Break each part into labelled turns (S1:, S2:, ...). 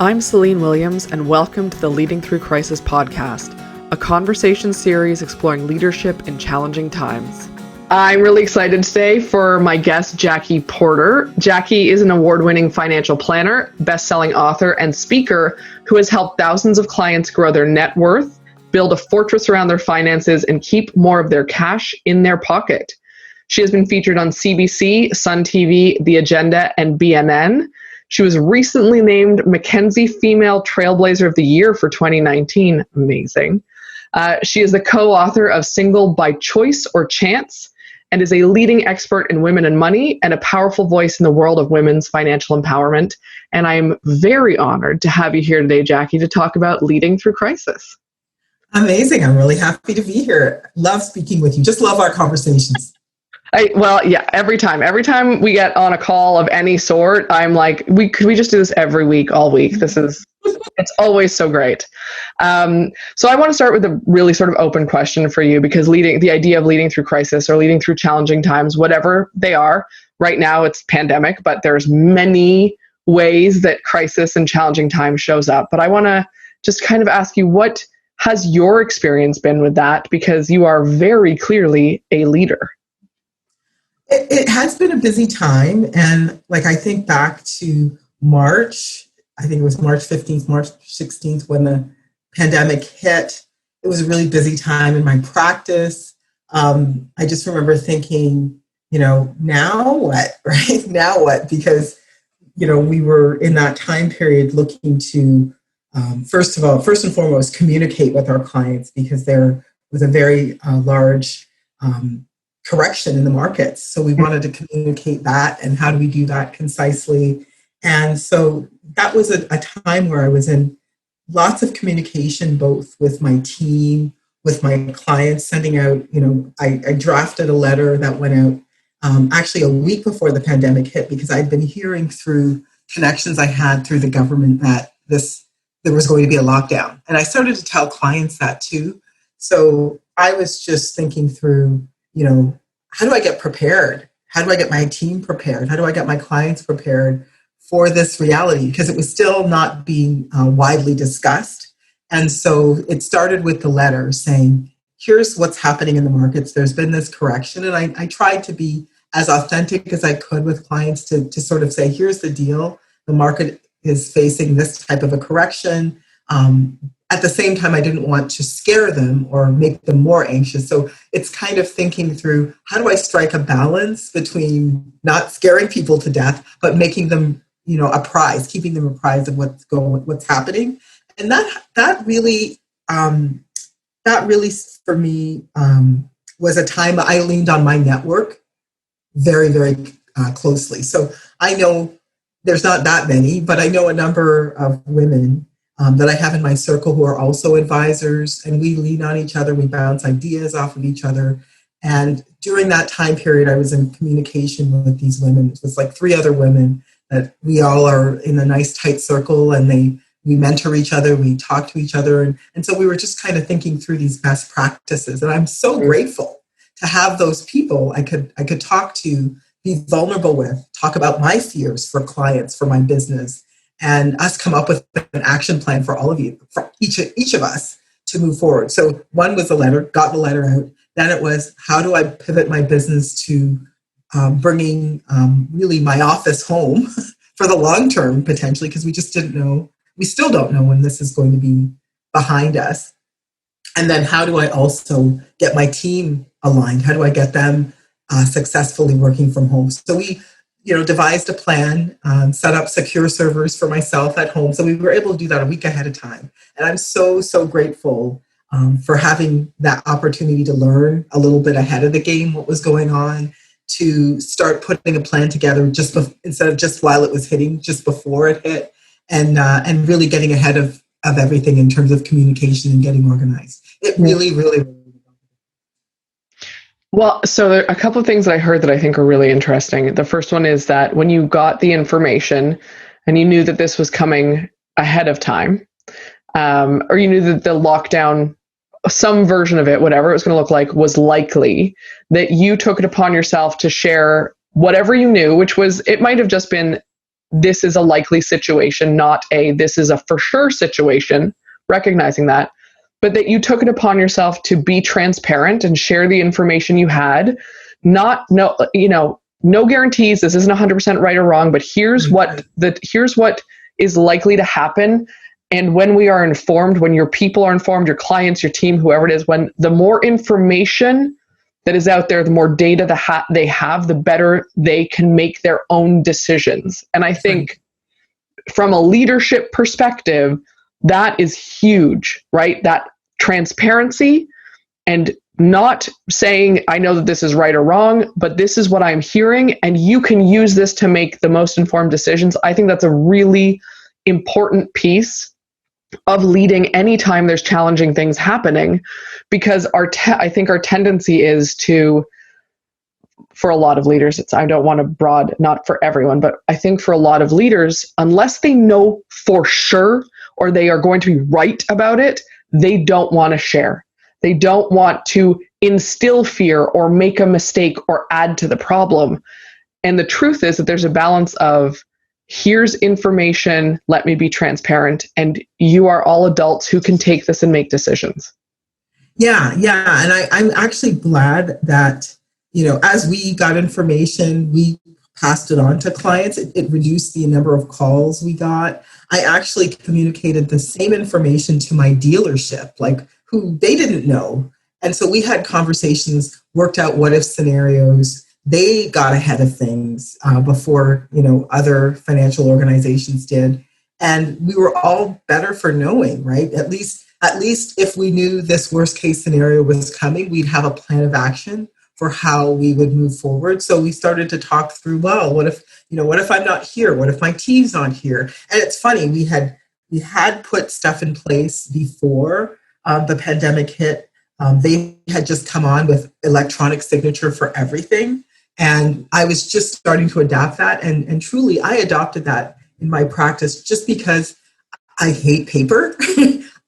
S1: I'm Celine Williams, and welcome to the Leading Through Crisis podcast, a conversation series exploring leadership in challenging times. I'm really excited today for my guest, Jackie Porter. Jackie is an award-winning financial planner, best-selling author, and speaker who has helped thousands of clients grow their net worth, build a fortress around their finances, and keep more of their cash in their pocket. She has been featured on CBC, Sun TV, The Agenda, and BNN. She was recently named Mackenzie Female Trailblazer of the Year for 2019. Amazing. She is the co-author of Single by Choice or Chance and is a leading expert in women and money and a powerful voice in the world of women's financial empowerment. And I'm very honored to have you here today, Jackie, to talk about leading through crisis.
S2: Amazing. I'm really happy to be here. Love speaking with you. Just love our conversations.
S1: Every time we get on a call of any sort, I'm like, could we just do this every week, all week? It's always so great. So I want to start with a really sort of open question for you, because the idea of leading through crisis or leading through challenging times, whatever they are, right now it's pandemic, but there's many ways that crisis and challenging times shows up. But I want to just kind of ask you, what has your experience been with that? Because you are very clearly a leader.
S2: It has been a busy time. And I think back to March, I think it was March 15th, March 16th, when the pandemic hit. It was a really busy time in my practice. I just remember thinking, now what, right? Now what? Because, we were in that time period looking to, first and foremost, communicate with our clients, because there was a very large correction in the markets. So we wanted to communicate that, and how do we do that concisely? And so that was a time where I was in lots of communication, both with my team, with my clients, sending out, I drafted a letter that went out actually a week before the pandemic hit, because I'd been hearing through connections I had through the government that there was going to be a lockdown. And I started to tell clients that too. So I was just thinking through, how do I get prepared? How do I get my team prepared? How do I get my clients prepared for this reality? Because it was still not being widely discussed. And so it started with the letter saying, here's what's happening in the markets. There's been this correction. And I tried to be as authentic as I could with clients to sort of say, here's the deal. The market is facing this type of a correction. At the same time, I didn't want to scare them or make them more anxious. So it's kind of thinking through, how do I strike a balance between not scaring people to death, but making them, apprised, keeping them apprised of what's happening. And that really for me was a time I leaned on my network very, very closely. So I know there's not that many, but I know a number of women that I have in my circle who are also advisors, and we lean on each other. We bounce ideas off of each other. And during that time period, I was in communication with these women. It was like 3 other women that we all are in a nice tight circle, and we mentor each other, we talk to each other. And so we were just kind of thinking through these best practices. And I'm so grateful to have those people I could talk to, be vulnerable with, talk about my fears for clients, for my business, and us come up with an action plan for all of you, for each of us to move forward. So one was the letter, got the letter out. Then it was, how do I pivot my business to bringing really my office home for the long term, potentially, because we just didn't know. We still don't know when this is going to be behind us. And then how do I also get my team aligned? How do I get them successfully working from home? So we devised a plan, set up secure servers for myself at home. So we were able to do that a week ahead of time. And I'm so, so grateful for having that opportunity to learn a little bit ahead of the game, what was going on, to start putting a plan together instead of just while it was hitting, just before it hit, and really getting ahead of everything in terms of communication and getting organized. It really, really.
S1: Well, so there are a couple of things that I heard that I think are really interesting. The first one is that when you got the information and you knew that this was coming ahead of time, or you knew that the lockdown, some version of it, whatever it was going to look like, was likely, that you took it upon yourself to share whatever you knew, which was, it might have just been this is a likely situation, not a this is a for sure situation, recognizing that, but that you took it upon yourself to be transparent and share the information you had. Not no, no guarantees. This isn't 100% right or wrong, but here's what is likely to happen. And when we are informed, when your people are informed, your clients, your team, whoever it is, when the more information that is out there, the more data they have, the better they can make their own decisions. And I think from a leadership perspective, that is huge, right? That transparency and not saying, I know that this is right or wrong, but this is what I'm hearing, and you can use this to make the most informed decisions. I think that's a really important piece of leading anytime there's challenging things happening, because I think our tendency is to, for a lot of leaders, I don't want to not for everyone, but I think for a lot of leaders, unless they know for sure or they are going to be right about it, they don't want to share. They don't want to instill fear or make a mistake or add to the problem. And the truth is that there's a balance of, here's information, let me be transparent, and you are all adults who can take this and make decisions.
S2: Yeah. And I'm actually glad that, as we got information, we passed it on to clients. It reduced the number of calls we got. I actually communicated the same information to my dealership, like who they didn't know. And so we had conversations, worked out what if scenarios. They got ahead of things before, other financial organizations did. And we were all better for knowing, right? At least if we knew this worst case scenario was coming, we'd have a plan of action for how we would move forward. So we started to talk through, well, what if I'm not here? What if my team's not here? And it's funny, we had put stuff in place before the pandemic hit. They had just come on with electronic signature for everything. And I was just starting to adapt that. And truly, I adopted that in my practice just because I hate paper.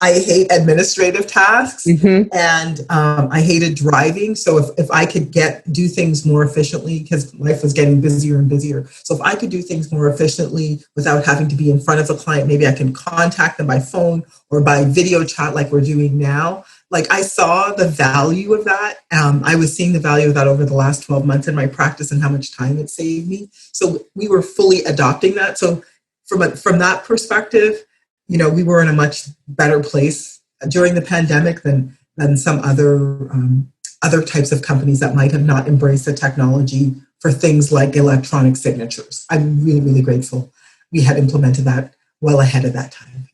S2: I hate administrative tasks. Mm-hmm. And I hated driving. So if I could do things more efficiently, because life was getting busier and busier. So if I could do things more efficiently without having to be in front of a client, maybe I can contact them by phone or by video chat like we're doing now. Like, I saw the value of that. I was seeing the value of that over the last 12 months in my practice and how much time it saved me. So we were fully adopting that. So from that perspective, we were in a much better place during the pandemic than some other types of companies that might have not embraced the technology for things like electronic signatures. I'm really, really grateful we had implemented that well ahead of that time.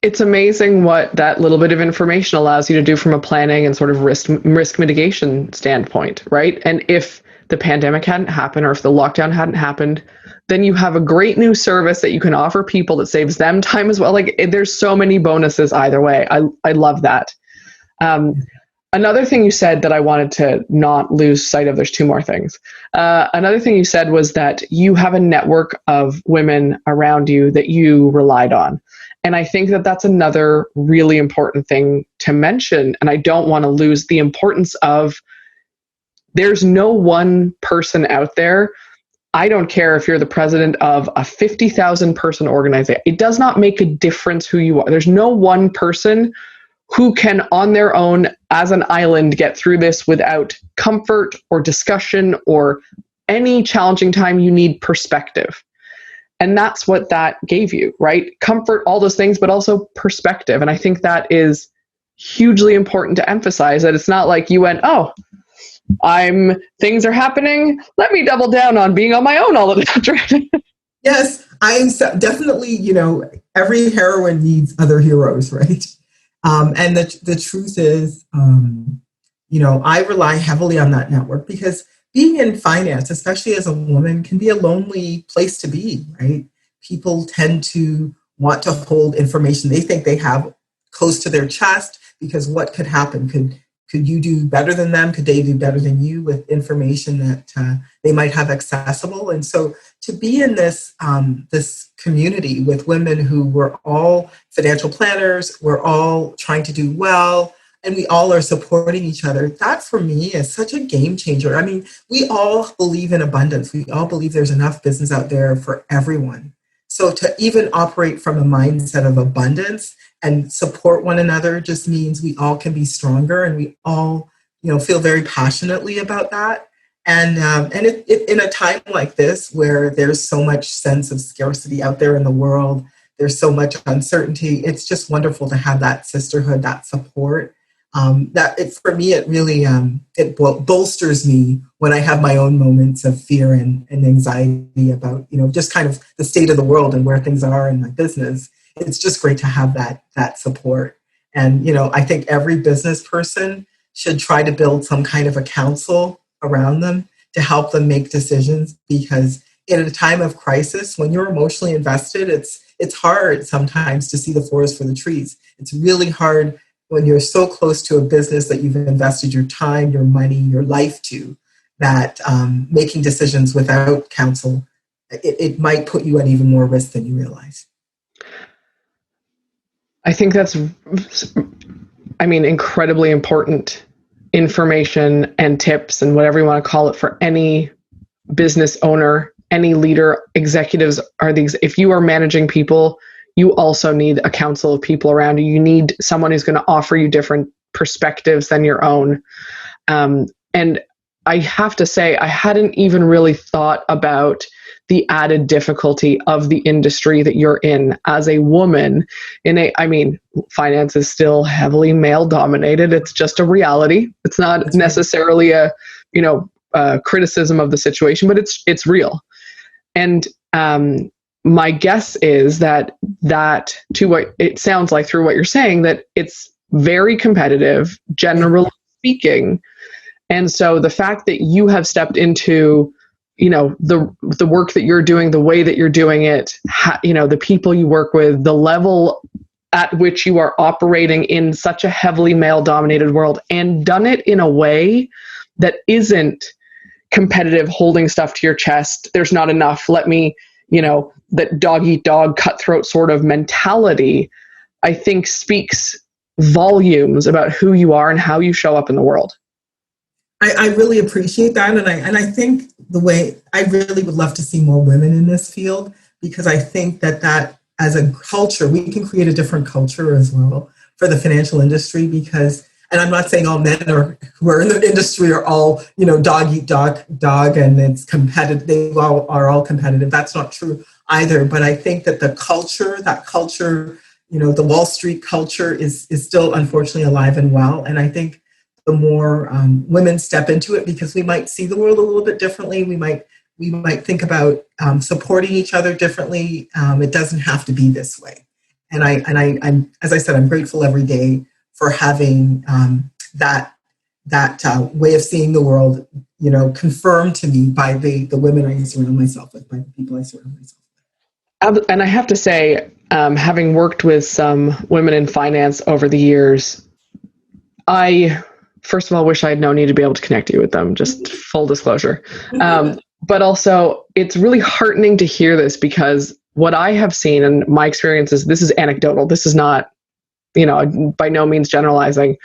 S1: It's amazing what that little bit of information allows you to do from a planning and sort of risk mitigation standpoint, right? And if the pandemic hadn't happened, or if the lockdown hadn't happened, then you have a great new service that you can offer people that saves them time as well. Like, there's so many bonuses either way. I love that. Another thing you said that I wanted to not lose sight of, there's two more things. Another thing you said was that you have a network of women around you that you relied on. And I think that that's another really important thing to mention. And I don't want to lose the importance of, there's no one person out there. I don't care if you're the president of a 50,000 person organization. It does not make a difference who you are. There's no one person who can on their own as an island get through this without comfort or discussion or any challenging time. You need perspective. And that's what that gave you, right? Comfort, all those things, but also perspective. And I think that is hugely important to emphasize, that it's not like you went, oh, things are happening, let me double down on being on my own all the time.
S2: Yes, I'm definitely, every heroine needs other heroes, right? And the truth is, I rely heavily on that network, because being in finance, especially as a woman, can be a lonely place to be, right? People tend to want to hold information they think they have close to their chest, because what could happen? Could you do better than them? Could they do better than you with information that they might have accessible? And so to be in this community with women who were all financial planners, we're all trying to do well, and we all are supporting each other, that for me is such a game changer. I mean, we all believe in abundance. We all believe there's enough business out there for everyone. So to even operate from a mindset of abundance and support one another just means we all can be stronger, and we all, feel very passionately about that. And in a time like this where there's so much sense of scarcity out there in the world, there's so much uncertainty, it's just wonderful to have that sisterhood, that support. For me, it really bolsters me when I have my own moments of fear and anxiety about, just kind of the state of the world and where things are in my business. It's just great to have that support. And, I think every business person should try to build some kind of a council around them to help them make decisions, because in a time of crisis, when you're emotionally invested, it's hard sometimes to see the forest for the trees. It's really hard when you're so close to a business that you've invested your time, your money, your life to, that making decisions without counsel, it might put you at even more risk than you realize.
S1: I think that's, incredibly important information and tips and whatever you want to call it for any business owner, any leader. Executives are if you are managing people, you also need a council of people around you. You need someone who's going to offer you different perspectives than your own. And I have to say, I hadn't even really thought about the added difficulty of the industry that you're in as a woman. Finance is still heavily male dominated. It's just a reality. It's not necessarily a criticism of the situation, but it's real. And my guess is that to what it sounds like through what you're saying, that it's very competitive, generally speaking. And so the fact that you have stepped into, the work that you're doing, the way that you're doing it, the people you work with, the level at which you are operating in such a heavily male-dominated world, and done it in a way that isn't competitive, holding stuff to your chest. There's not enough. Let me, that dog eat dog, cutthroat sort of mentality, I think speaks volumes about who you are and how you show up in the world.
S2: I really appreciate that. And I think I really would love to see more women in this field, because I think that as a culture, we can create a different culture as well for the financial industry, because, and I'm not saying all men who are in the industry are all, dog eat dog, and it's competitive. They are all competitive. That's not true either. But I think that the culture, the Wall Street culture is still unfortunately alive and well. And I think the more women step into it, because we might see the world a little bit differently. We might think about supporting each other differently. It doesn't have to be this way. And I'm, as I said, I'm grateful every day for having that way of seeing the world, confirmed to me by the women I surround myself with, by the people I surround myself with.
S1: And I have to say, having worked with some women in finance over the years, I, first of all, wish I had known you to be able to connect you with them, just full disclosure. But also, it's really heartening to hear this, because what I have seen, and my experience is, this is anecdotal. This is not, by no means generalizing.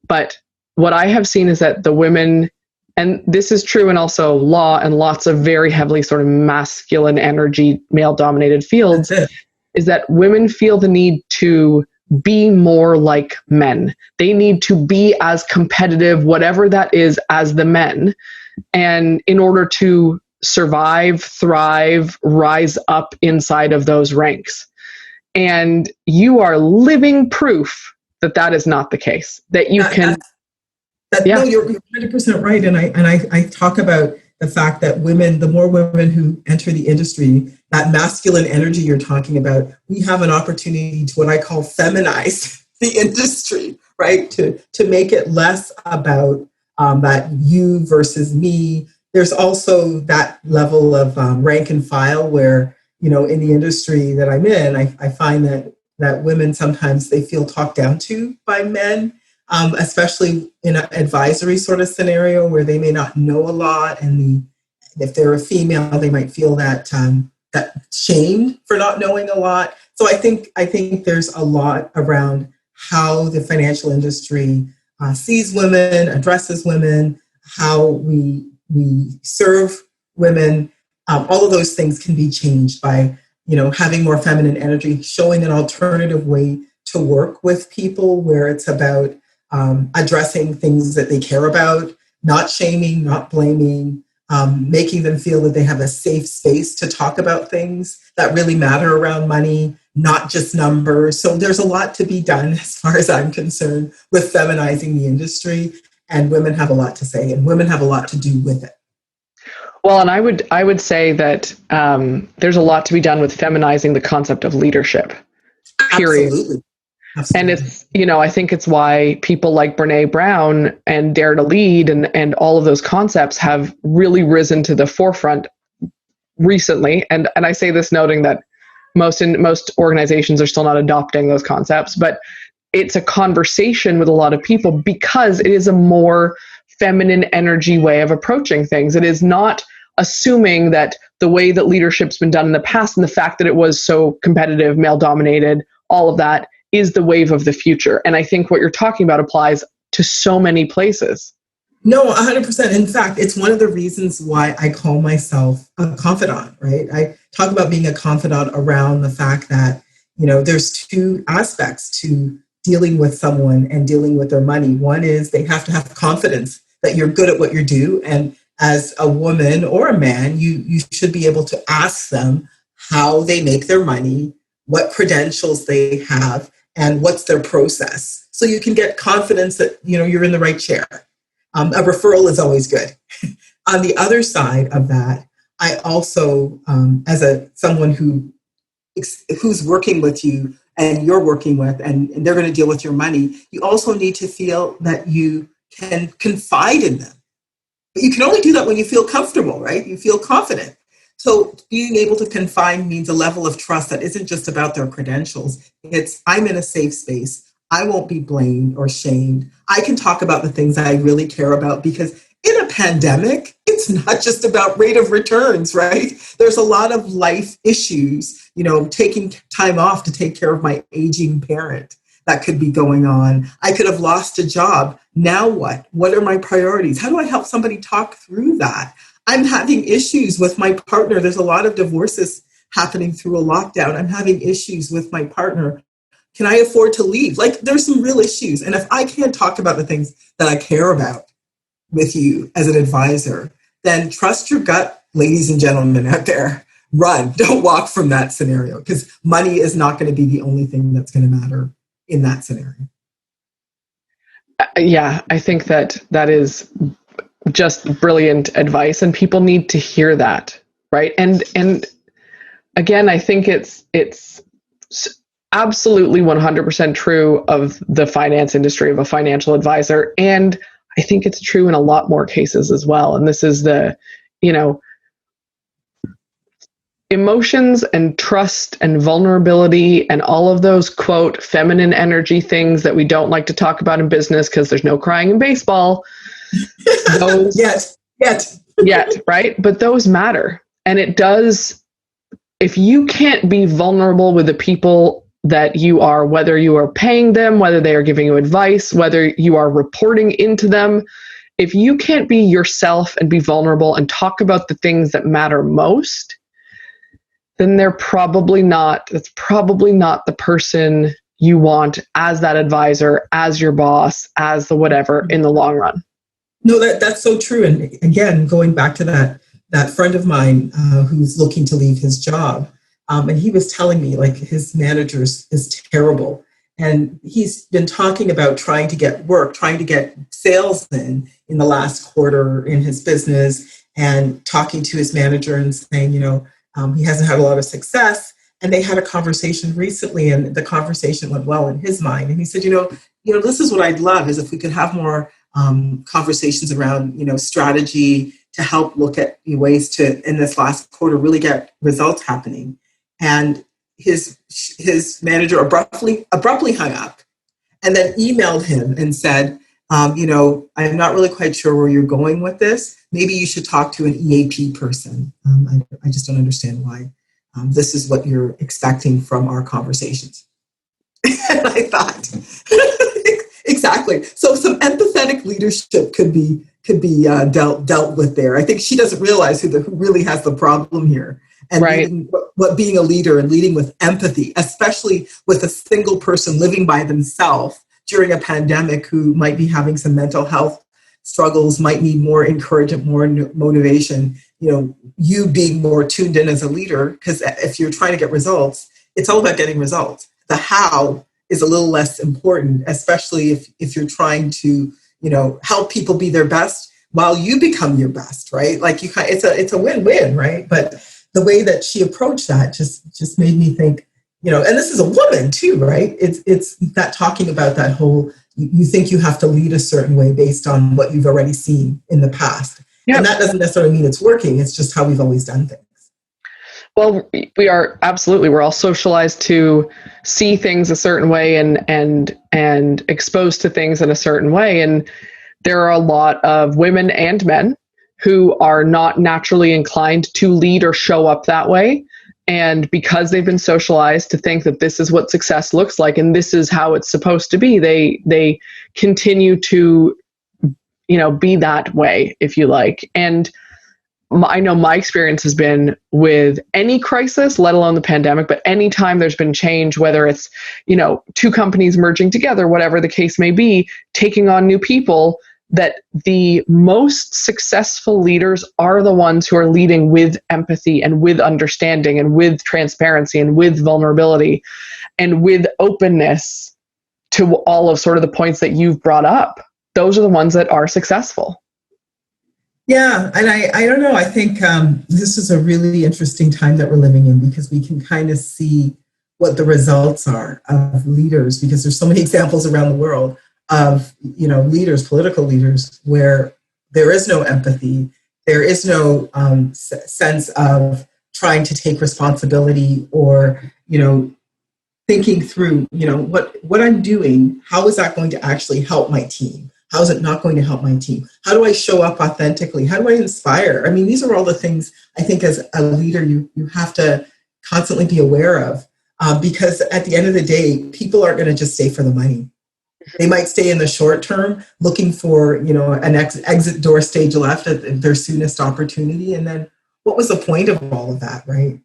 S1: But what I have seen is that the women, and this is true in also law and lots of very heavily sort of masculine energy, male-dominated fields, is that women feel the need to be more like men. They need to be as competitive, whatever that is, as the men. And in order to survive, thrive, rise up inside of those ranks. And you are living proof that that is not the case, that you can.
S2: No, you're 100% right. And I talk about the fact that the more women who enter the industry, that masculine energy you're talking about, we have an opportunity to what I call feminize the industry, right? To make it less about that you versus me. There's also that level of rank and file where, in the industry that I'm in, I find that women sometimes they feel talked down to by men. Especially in an advisory sort of scenario where they may not know a lot, and if they're a female, they might feel that that shame for not knowing a lot. So I think there's a lot around how the financial industry sees women, addresses women, how we serve women. All of those things can be changed by, having more feminine energy, showing an alternative way to work with people where it's about addressing things that they care about, not shaming, not blaming, making them feel that they have a safe space to talk about things that really matter around money, not just numbers. So there's a lot to be done as far as I'm concerned with feminizing the industry, and women have a lot to say and women have a lot to do with it.
S1: Well, and I would say that there's a lot to be done with feminizing the concept of leadership. Period.
S2: Absolutely.
S1: And it's, I think it's why people like Brene Brown and Dare to Lead and all of those concepts have really risen to the forefront recently. And I say this noting that most organizations are still not adopting those concepts, but it's a conversation with a lot of people because it is a more feminine energy way of approaching things. It is not assuming that the way that leadership's been done in the past and the fact that it was so competitive, male dominated, all of that is the wave of the future. And I think what you're talking about applies to so many places.
S2: No, 100%. In fact, it's one of the reasons why I call myself a confidant, right? I talk about being a confidant around the fact that, there's two aspects to dealing with someone and dealing with their money. One is they have to have confidence that you're good at what you do. And as a woman or a man, you should be able to ask them how they make their money, what credentials they have, and what's their process. So you can get confidence that, you're in the right chair. A referral is always good. On the other side of that, I also, as someone who's working with you and you're working with, and they're going to deal with your money, you also need to feel that you can confide in them. But you can only do that when you feel comfortable, right? You feel confident. So being able to confide means a level of trust that isn't just about their credentials. It's, I'm in a safe space. I won't be blamed or shamed. I can talk about the things I really care about, because in a pandemic, it's not just about rate of returns, right? There's a lot of life issues, taking time off to take care of my aging parent that could be going on. I could have lost a job. Now what? What are my priorities? How do I help somebody talk through that? I'm having issues with my partner. There's a lot of divorces happening through a lockdown. I'm having issues with my partner. Can I afford to leave? Like, there's some real issues. And if I can't talk about the things that I care about with you as an advisor, then trust your gut, ladies and gentlemen out there. Run. Don't walk from that scenario, because money is not going to be the only thing that's going to matter in that scenario.
S1: Yeah, I think that is just brilliant advice, and people need to hear that, right? And again, I think it's absolutely 100% true of the finance industry, of a financial advisor, and I think it's true in a lot more cases as well. And this is the, emotions and trust and vulnerability and all of those, quote, feminine energy things that we don't like to talk about in business because there's no crying in baseball. Those, yet, right? But those matter. And it does, if you can't be vulnerable with the people that you are, whether you are paying them, whether they are giving you advice, whether you are reporting into them, if you can't be yourself and be vulnerable and talk about the things that matter most, then that's probably not the person you want as that advisor, as your boss, as the whatever in the long run.
S2: No, that's so true. And again, going back to that friend of mine who's looking to leave his job, and he was telling me, like, his manager is terrible. And he's been talking about trying to get work, trying to get sales in the last quarter in his business, and talking to his manager and saying, he hasn't had a lot of success. And they had a conversation recently, and the conversation went well in his mind. And he said, this is what I'd love, is if we could have more conversations around, strategy to help look at ways to, in this last quarter, really get results happening. And his manager abruptly hung up, and then emailed him and said, I'm not really quite sure where you're going with this. Maybe you should talk to an EAP person. I just don't understand why this is what you're expecting from our conversations. And I thought, exactly. So some empathetic leadership could be dealt with there. I think she doesn't realize who really has the problem here. And
S1: Right.
S2: what being a leader and leading with empathy, especially with a single person living by themselves during a pandemic who might be having some mental health struggles, might need more encouragement, more motivation, you being more tuned in as a leader, because if you're trying to get results, it's all about getting results. The how is a little less important, especially if you're trying to, help people be their best while you become your best, right? Like it's a win-win, right? But the way that she approached that just made me think, and this is a woman too, right? It's that talking about that whole, you think you have to lead a certain way based on what you've already seen in the past. Yep. And that doesn't necessarily mean it's working. It's just how we've always done things.
S1: Well, we are absolutely. We're all socialized to see things a certain way and exposed to things in a certain way. And there are a lot of women and men who are not naturally inclined to lead or show up that way. And because they've been socialized to think that this is what success looks like and this is how it's supposed to be, they continue to, be that way, if you like. And I know my experience has been with any crisis, let alone the pandemic, but anytime there's been change, whether it's, two companies merging together, whatever the case may be, taking on new people, that the most successful leaders are the ones who are leading with empathy and with understanding and with transparency and with vulnerability and with openness to all of sort of the points that you've brought up. Those are the ones that are successful.
S2: Yeah, and I don't know. I think this is a really interesting time that we're living in, because we can kind of see what the results are of leaders, because there's so many examples around the world of, leaders, political leaders, where there is no empathy, there is no sense of trying to take responsibility or, thinking through, what I'm doing, how is that going to actually help my team? How is it not going to help my team? How do I show up authentically? How do I inspire? I mean, these are all the things I think as a leader you have to constantly be aware of, because at the end of the day, people aren't going to just stay for the money. They might stay in the short term looking for, an exit door stage left at their soonest opportunity. And then what was the point of all of that, right?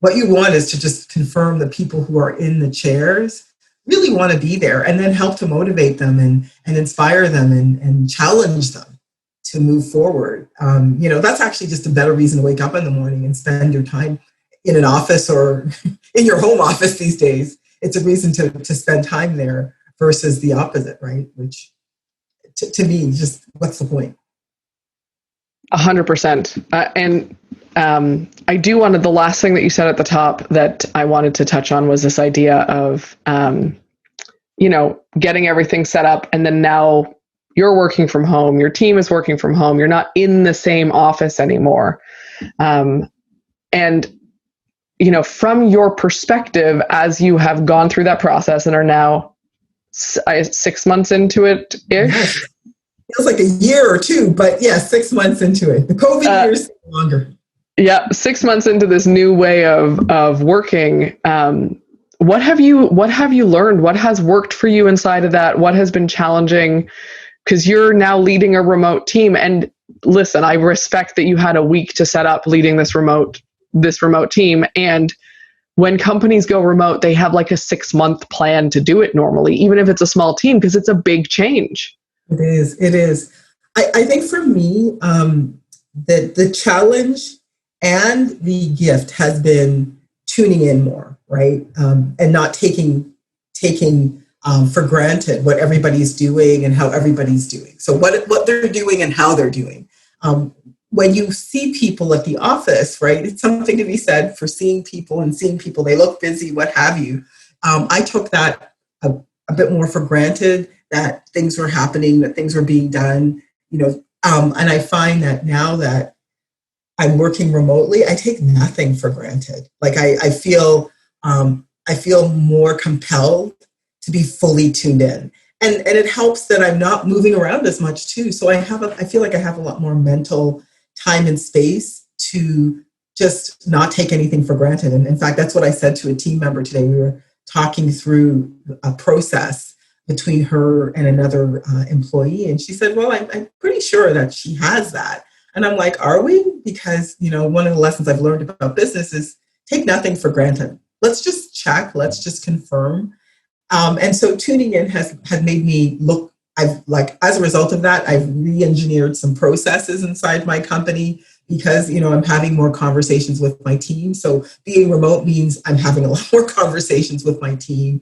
S2: What you want is to just confirm the people who are in the chairs really want to be there, and then help to motivate them and inspire them and challenge them to move forward. That's actually just a better reason to wake up in the morning and spend your time in an office or in your home office these days. It's a reason to spend time there versus the opposite, right? Which to me, just what's the point?
S1: 100%. I do want to, the last thing that you said at the top that I wanted to touch on was this idea of, getting everything set up, and then now you're working from home, your team is working from home, you're not in the same office anymore. And, from your perspective, as you have gone through that process and are now 6 months into it-ish.
S2: Yes. Feels like a year or two, but yeah, 6 months into it. The COVID years longer.
S1: Yeah, 6 months into this new way of working. What have you learned? What has worked for you inside of that? What has been challenging? Because you're now leading a remote team. And listen, I respect that you had a week to set up leading this remote team. And when companies go remote, they have like a 6-month plan to do it normally, even if it's a small team, because it's a big change.
S2: It is. I think for me, the challenge and the gift has been tuning in more, right? And not taking for granted what everybody's doing and how everybody's doing. So what they're doing and how they're doing. When you see people at the office, right, it's something to be said for seeing people, they look busy, what have you. I took that a bit more for granted, that things were happening, that things were being done, and I find that now that I'm working remotely, I take nothing for granted. Like I feel more compelled to be fully tuned in, and it helps that I'm not moving around as much too. So I feel like I have a lot more mental time and space to just not take anything for granted. And in fact, that's what I said to a team member today. We were talking through a process between her and another employee. And she said, well, I'm pretty sure that she has that. And I'm like, are we? Because, one of the lessons I've learned about business is take nothing for granted. Let's just check. Let's just confirm. And so tuning in has made me look. As a result of that, I've re-engineered some processes inside my company because, I'm having more conversations with my team. So being remote means I'm having a lot more conversations with my team.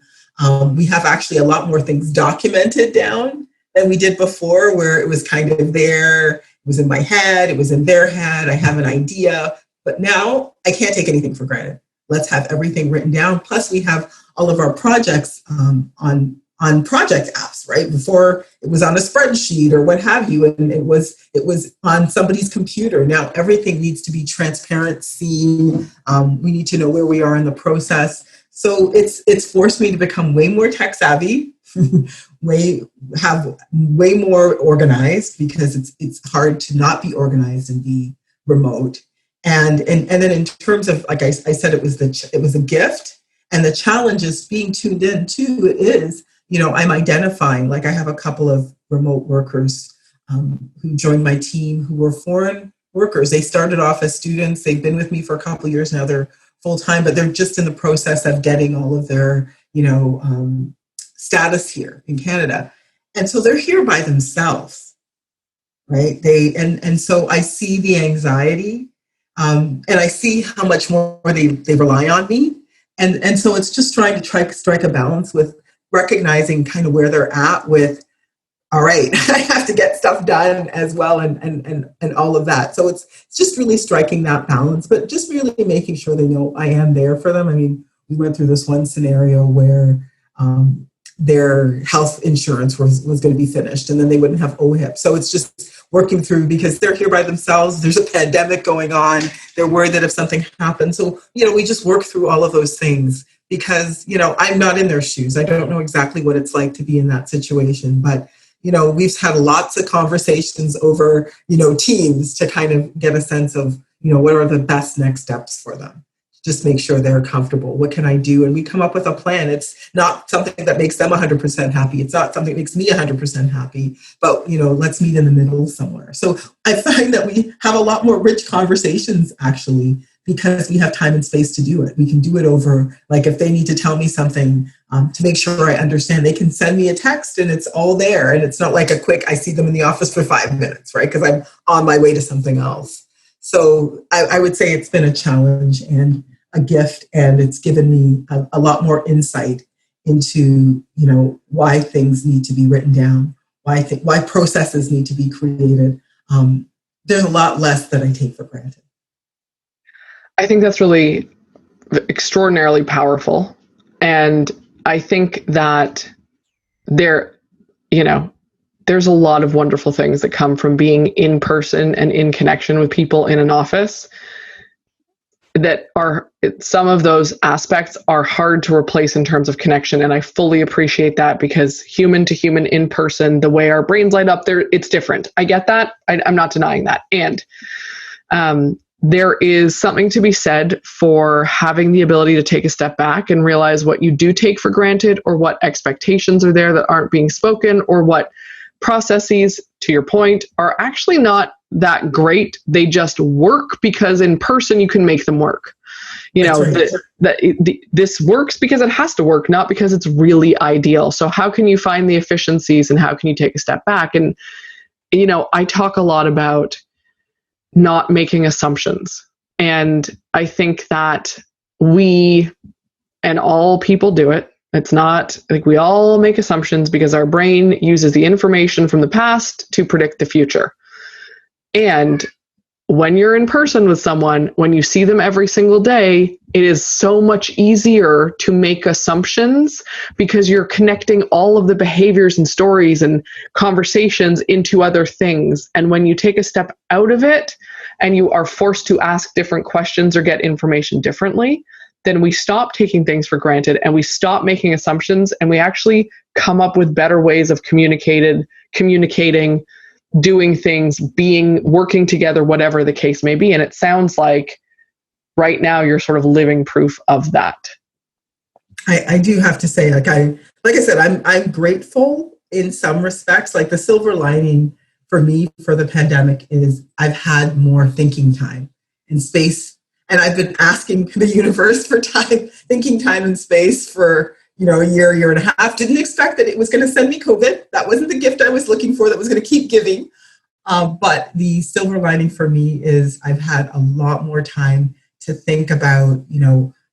S2: We have actually a lot more things documented down than we did before, where it was kind of there, it was in my head, it was in their head, I have an idea. But now I can't take anything for granted. Let's have everything written down. Plus we have all of our projects on project apps, right? Before it was on a spreadsheet or what have you, and it was on somebody's computer. Now everything needs to be transparent, seen. We need to know where we are in the process. So it's forced me to become way more tech savvy, way more organized, because it's hard to not be organized and be remote. And then in terms of, like I said, it was a gift, and the challenge is being tuned in too. Is I'm identifying, like I have a couple of remote workers who joined my team who were foreign workers. They started off as students. They've been with me for a couple of years now. They're full time, but they're just in the process of getting all of their status here in Canada, and so they're here by themselves, right? And so I see the anxiety, and I see how much more they rely on me, and so it's just trying to strike a balance with recognizing kind of where they're at with, all right, I have to get stuff done as well, and all of that. So it's just really striking that balance, but just really making sure they know I am there for them. I mean, we went through this one scenario where their health insurance was going to be finished, and then they wouldn't have OHIP. So it's just working through, because they're here by themselves. There's a pandemic going on. They're worried that if something happens. So, we just work through all of those things, because, I'm not in their shoes. I don't know exactly what it's like to be in that situation, but we've had lots of conversations over, Teams to kind of get a sense of, what are the best next steps for them. Just make sure they're comfortable. What can I do? And we come up with a plan. It's not something that makes them 100% happy. It's not something that makes me 100% happy, but, let's meet in the middle somewhere. So I find that we have a lot more rich conversations, actually, because we have time and space to do it. We can do it over, like if they need to tell me something to make sure I understand, they can send me a text and it's all there. And it's not like a quick, I see them in the office for 5 minutes, right? Because I'm on my way to something else. So I would say it's been a challenge and a gift, and it's given me a lot more insight into, why things need to be written down, why processes need to be created. There's a lot less that I take for granted.
S1: I think that's really extraordinarily powerful. And I think that there's a lot of wonderful things that come from being in person and in connection with people in an office, that are, some of those aspects are hard to replace in terms of connection. And I fully appreciate that, because human to human in person, the way our brains light up there, it's different. I get that. I'm not denying that. And there is something to be said for having the ability to take a step back and realize what you do take for granted, or what expectations are there that aren't being spoken, or what processes, to your point, are actually not that great. They just work because in person you can make them work. This works because it has to work, not because it's really ideal. So how can you find the efficiencies, and how can you take a step back? And, I talk a lot about not making assumptions. And I think that we, and all people do it. It's not like we all make assumptions because our brain uses the information from the past to predict the future. And when you're in person with someone, when you see them every single day, it is so much easier to make assumptions, because you're connecting all of the behaviors and stories and conversations into other things. And when you take a step out of it and you are forced to ask different questions or get information differently, then we stop taking things for granted and we stop making assumptions, and we actually come up with better ways of communicating, doing things, working together, whatever the case may be. And it sounds like right now you're sort of living proof of that.
S2: I do have to say, like I said, I'm grateful in some respects. Like the silver lining for me for the pandemic is I've had more thinking time and space, and I've been asking the universe for time, thinking time and space for a year and a half. Didn't expect that it was going to send me COVID. That wasn't the gift I was looking for. That was going to keep giving. But the silver lining for me is I've had a lot more time to think about,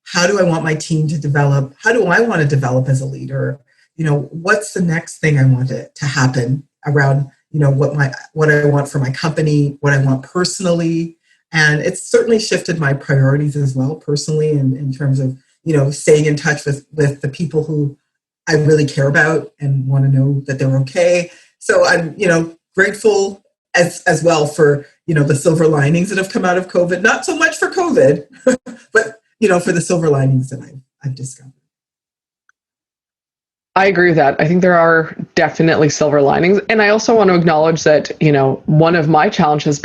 S2: how do I want my team to develop? How do I want to develop as a leader? What's the next thing I want to happen around, what I want for my company, what I want personally. And it's certainly shifted my priorities as well personally in terms of, staying in touch with the people who I really care about and want to know that they're okay. So I'm, grateful as well for, the silver linings that have come out of COVID, not so much for COVID, but, for the silver linings that I've discovered.
S1: I agree with that. I think there are definitely silver linings. And I also want to acknowledge that, one of my challenges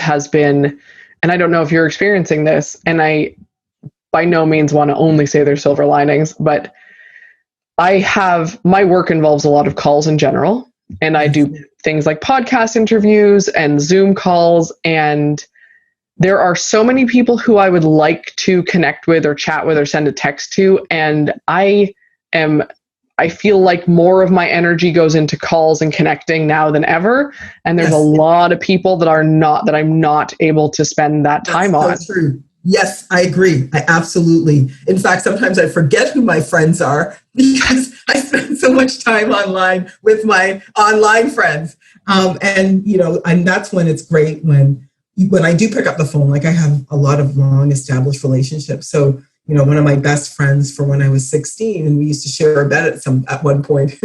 S1: has been, and I don't know if you're experiencing this, and I by no means want to only say there's silver linings, but my work involves a lot of calls in general. And I do things like podcast interviews and Zoom calls. And there are so many people who I would like to connect with or chat with or send a text to. And I feel like more of my energy goes into calls and connecting now than ever. And there's a lot of people that I'm not able to spend that time on.
S2: That's so true. Yes, I agree. I absolutely. In fact, sometimes I forget who my friends are because I spend so much time online with my online friends. And that's when it's great when I do pick up the phone. Like I have a lot of long established relationships. So, one of my best friends for when I was 16, and we used to share a bed at one point.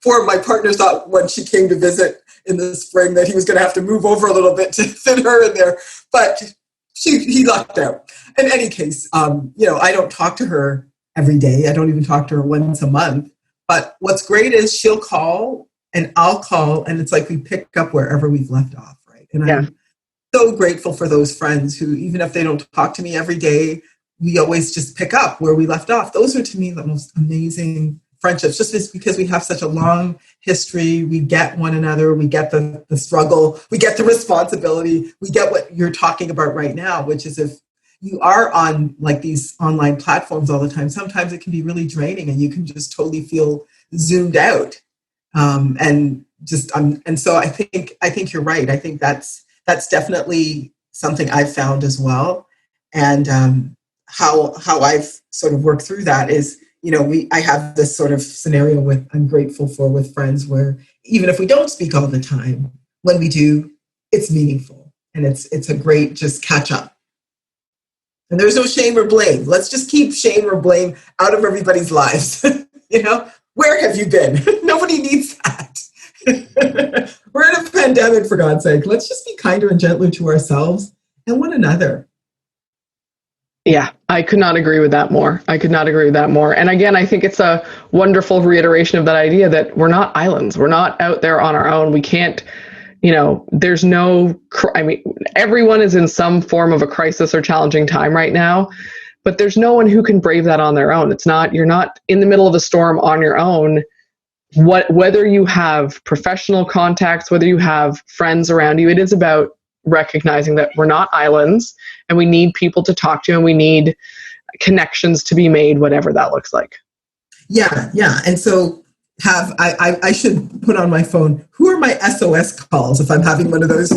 S2: Poor my partner thought when she came to visit in the spring that he was going to have to move over a little bit to fit her in there. But he lucked out. In any case, I don't talk to her every day. I don't even talk to her once a month. But what's great is she'll call and I'll call, and it's like we pick up wherever we've left off, right? And I'm so grateful for those friends who, even if they don't talk to me every day, we always just pick up where we left off. Those are, to me, the most amazing friendships, just because we have such a long history. We get one another, we get the struggle, we get the responsibility, we get what you're talking about right now, which is if you are on like these online platforms all the time, sometimes it can be really draining and you can just totally feel zoomed out. And so I think you're right. I think that's definitely something I've found as well. And how I've sort of worked through that is, I have this sort of scenario I'm grateful for with friends where even if we don't speak all the time, when we do, it's meaningful and it's a great just catch up. And there's no shame or blame. Let's just keep shame or blame out of everybody's lives. Where have you been? Nobody needs that. We're in a pandemic, for God's sake. Let's just be kinder and gentler to ourselves and one another.
S1: Yeah, I could not agree with that more. And again, I think it's a wonderful reiteration of that idea that we're not islands. We're not out there on our own. We can't, there's everyone is in some form of a crisis or challenging time right now, but there's no one who can brave that on their own. You're not in the middle of a storm on your own. Whether you have professional contacts, whether you have friends around you, it is about recognizing that we're not islands and we need people to talk to and we need connections to be made, whatever that looks like.
S2: Yeah. And so I should put on my phone, who are my SOS calls if I'm having one of those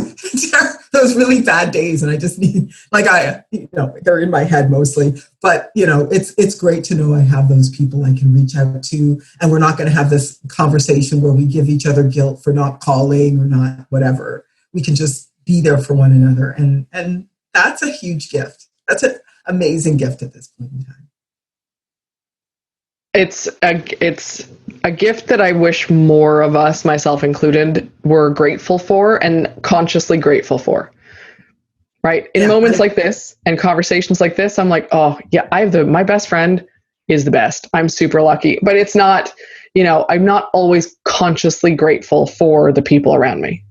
S2: really bad days and I just need, they're in my head mostly, but it's great to know I have those people I can reach out to, and we're not going to have this conversation where we give each other guilt for not calling or not whatever. We can just be there for one another. And that's a huge gift. That's an amazing gift at this point in time.
S1: It's a gift that I wish more of us, myself included, were grateful for and consciously grateful for. Right? In moments like this and conversations like this, I'm like, oh yeah, my best friend is the best. I'm super lucky. But it's not, I'm not always consciously grateful for the people around me.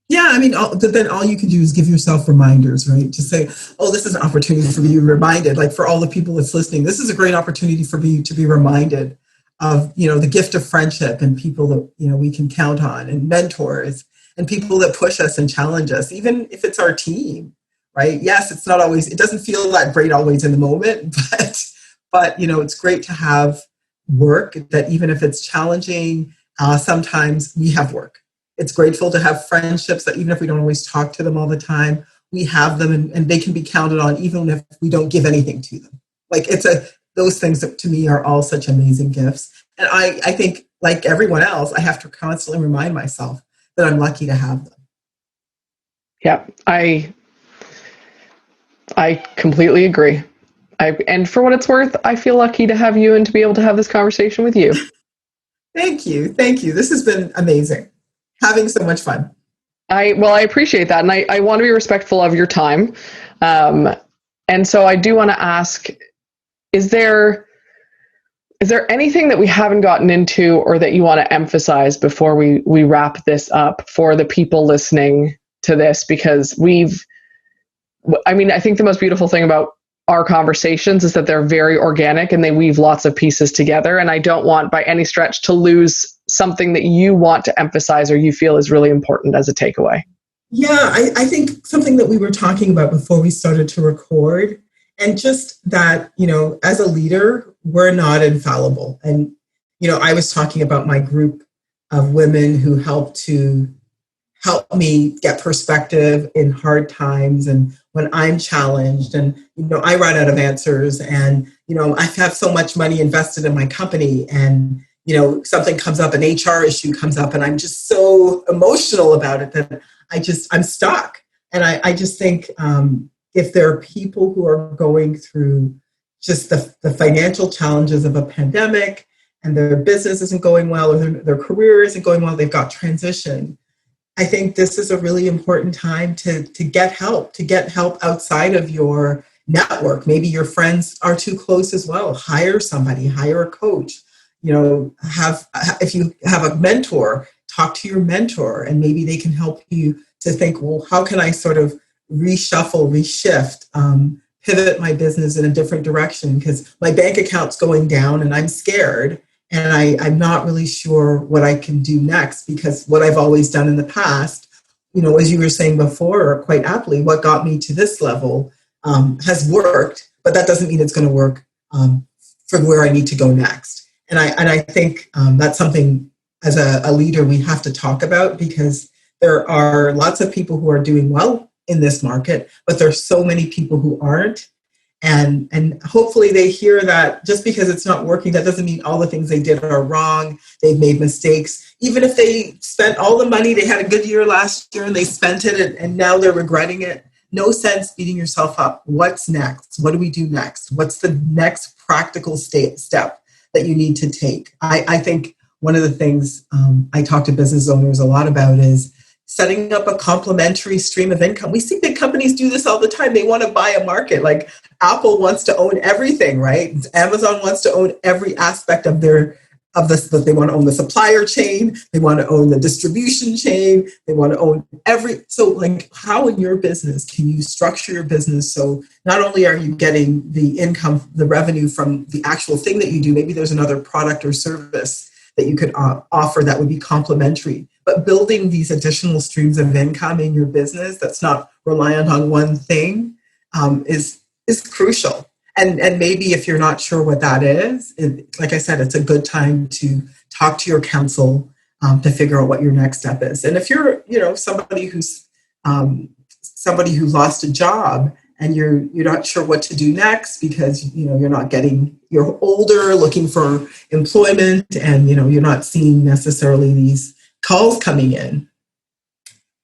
S2: Yeah, I mean, then all you can do is give yourself reminders, right? Just say, oh, this is an opportunity for me to be reminded. Like for all the people that's listening, this is a great opportunity for me to be reminded of, the gift of friendship and people that, we can count on, and mentors and people that push us and challenge us, even if it's our team, right? Yes, it doesn't feel that great always in the moment, but, it's great to have work that even if it's challenging, sometimes we have work. It's grateful to have friendships that even if we don't always talk to them all the time, we have them, and they can be counted on even if we don't give anything to them. Like those things that to me are all such amazing gifts. And I think like everyone else, I have to constantly remind myself that I'm lucky to have them.
S1: Yeah, I completely agree. And for what it's worth, I feel lucky to have you and to be able to have this conversation with you.
S2: Thank you. Thank you. This has been amazing. Having so much fun.
S1: I appreciate that. And I want to be respectful of your time. And so I do want to ask, is there anything that we haven't gotten into or that you want to emphasize before we wrap this up for the people listening to this? Because I think the most beautiful thing about our conversations is that they're very organic and they weave lots of pieces together. And I don't want by any stretch to lose something that you want to emphasize or you feel is really important as a takeaway.
S2: Yeah, I think something that we were talking about before we started to record, and just that, as a leader, we're not infallible. And, I was talking about my group of women who help me get perspective in hard times and when I'm challenged, and I run out of answers, and I have so much money invested in my company, and something comes up, an HR issue comes up, and I'm just so emotional about it that I'm stuck. And I just think if there are people who are going through just the financial challenges of a pandemic, and their business isn't going well, or their career isn't going well, they've got transition, I think this is a really important time to get help outside of your network. Maybe your friends are too close as well. Hire somebody, hire a coach. If you have a mentor, talk to your mentor, and maybe they can help you to think, well, how can I sort of reshift, pivot my business in a different direction, because my bank account's going down and I'm scared. And I'm not really sure what I can do next, because what I've always done in the past, as you were saying before, or quite aptly, what got me to this level has worked, but that doesn't mean it's going to work for where I need to go next. And I think that's something as a leader we have to talk about, because there are lots of people who are doing well in this market, but there's so many people who aren't. And hopefully they hear that just because it's not working, that doesn't mean all the things they did are wrong. They've made mistakes. Even if they spent all the money, they had a good year last year and they spent it and now they're regretting it. No sense beating yourself up. What's next? What do we do next? What's the next practical step that you need to take? I think one of the things I talk to business owners a lot about is setting up a complementary stream of income. We see big companies do this all the time. They want to buy a market. Like Apple wants to own everything, right? Amazon wants to own every aspect of this, but they want to own the supplier chain. They want to own the distribution chain. They want to own so like how in your business can you structure your business so not only are you getting the income, the revenue from the actual thing that you do, maybe there's another product or service that you could offer that would be complementary, but building these additional streams of income in your business that's not reliant on one thing is crucial. And maybe if you're not sure what that is, like I said, it's a good time to talk to your counsel to figure out what your next step is. And if you're, somebody who lost a job and you're not sure what to do next because you're older, looking for employment, and you're not seeing necessarily these calls coming in,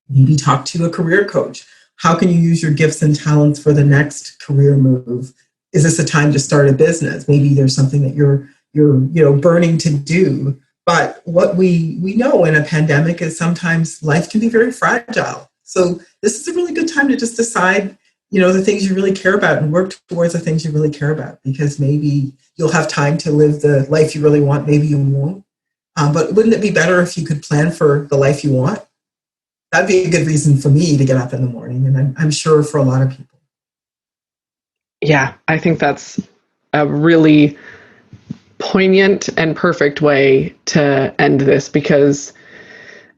S2: maybe talk to a career coach. How can you use your gifts and talents for the next career move? Is this a time to start a business? Maybe there's something that you're burning to do. But what we know in a pandemic is sometimes life can be very fragile. So this is a really good time to just decide, the things you really care about and work towards the things you really care about, because maybe you'll have time to live the life you really want. Maybe you won't. But wouldn't it be better if you could plan for the life you want? that'd be a good reason for me to get up in the morning. And I'm sure for a lot of people.
S1: Yeah, I think that's a really poignant and perfect way to end this, because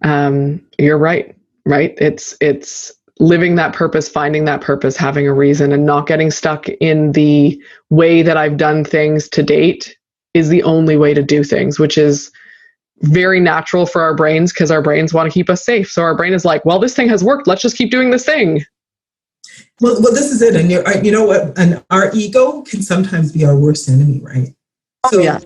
S1: you're right? It's living that purpose, finding that purpose, having a reason, and not getting stuck in the way that I've done things to date is the only way to do things, which is very natural for our brains, because our brains want to keep us safe. So our brain is like, well, this thing has worked. Let's just keep doing this thing.
S2: Well, this is it. And you know what? And our ego can sometimes be our worst enemy, right? So,
S1: yeah.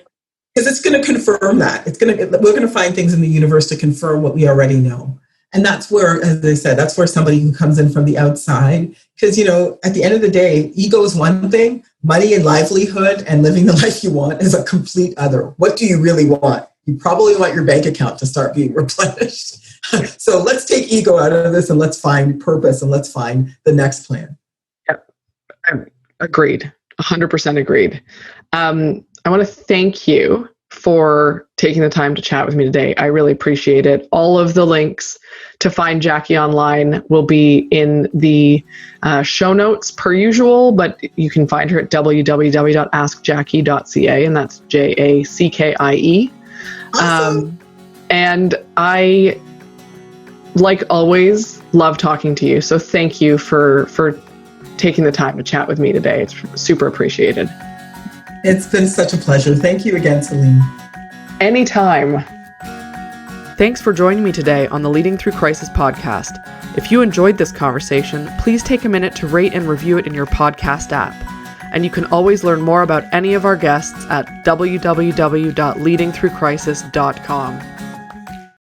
S2: Because it's going to confirm that. We're going to find things in the universe to confirm what we already know. And that's where, as I said, that's where somebody who comes in from the outside, because, at the end of the day, ego is one thing, money and livelihood and living the life you want is a complete other. What do you really want? You probably want your bank account to start being replenished. So let's take ego out of this and let's find purpose and let's find the next plan.
S1: Yep. Agreed. 100% agreed. I want to thank you for taking the time to chat with me today. I really appreciate it. All of the links to find Jackie online will be in the show notes per usual, but you can find her at www.askjackie.ca, and that's JACKIE.
S2: Awesome.
S1: And I, like always, love talking to you. So thank you for taking the time to chat with me today. It's super appreciated.
S2: It's been such a pleasure. Thank you again, Celine.
S1: Anytime. Thanks for joining me today on the Leading Through Crisis podcast. If you enjoyed this conversation, please take a minute to rate and review it in your podcast app. And you can always learn more about any of our guests at www.leadingthroughcrisis.com.